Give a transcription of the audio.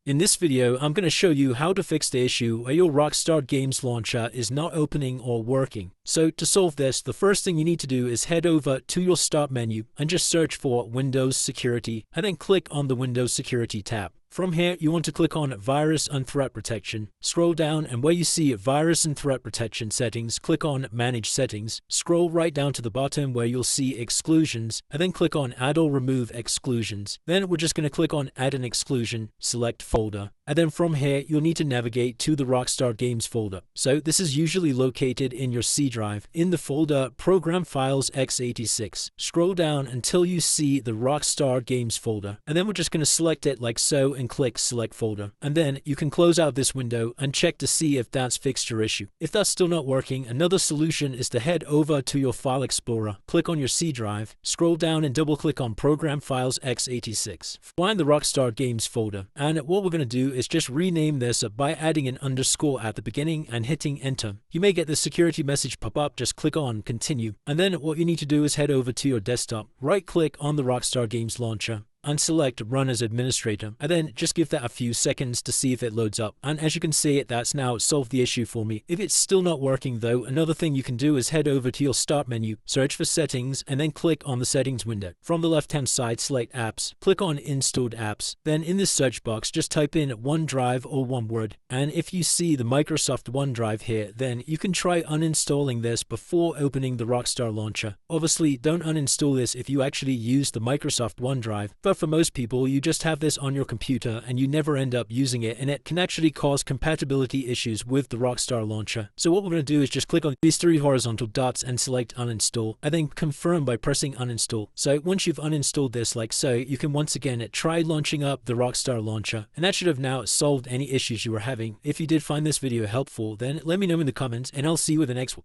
In this video, I'm going to show you how to fix the issue where your Rockstar Games launcher is not opening or working. So to solve this, the first thing you need to do is head over to your Start menu and just search for Windows Security and then click on the Windows Security tab. From here, you want to click on Virus and Threat Protection. Scroll down and where you see Virus and Threat Protection settings, click on Manage Settings. Scroll right down to the bottom where you'll see Exclusions and then click on Add or Remove Exclusions. Then we're just going to click on Add an Exclusion, select Folder. And then from here, you'll need to navigate to the Rockstar Games folder. So this is usually located in your C drive. In the folder Program Files x86. Scroll down until you see the Rockstar Games folder. And then we're just going to select it like so and click Select Folder. And then you can close out this window and check to see if that's fixed your issue. If that's still not working, another solution is to head over to your File Explorer, click on your C drive, scroll down and double click on Program Files x86. Find the Rockstar Games folder. And what we're going to do is just rename this by adding an underscore at the beginning and hitting enter. You may get this security message pop up, just click on continue. And then what you need to do is head over to your desktop, right click on the Rockstar Games launcher and select Run as Administrator, and then just give that a few seconds to see if it loads up. And as you can see, that's now solved the issue for me. If it's still not working though, another thing you can do is head over to your Start menu, search for Settings, and then click on the Settings window. From the left hand side, select Apps, click on Installed Apps. Then in this search box, just type in OneDrive or one word. And if you see the Microsoft OneDrive here, then you can try uninstalling this before opening the Rockstar launcher. Obviously, don't uninstall this if you actually use the Microsoft OneDrive, but for most people, you just have this on your computer and you never end up using it, and it can actually cause compatibility issues with the Rockstar launcher. So what we're going to do is just click on these three horizontal dots and select uninstall, and then confirm by pressing uninstall. So once you've uninstalled this like so, you can once again try launching up the Rockstar launcher, and that should have now solved any issues you were having. If you did find this video helpful, then let me know in the comments and I'll see you with the next one.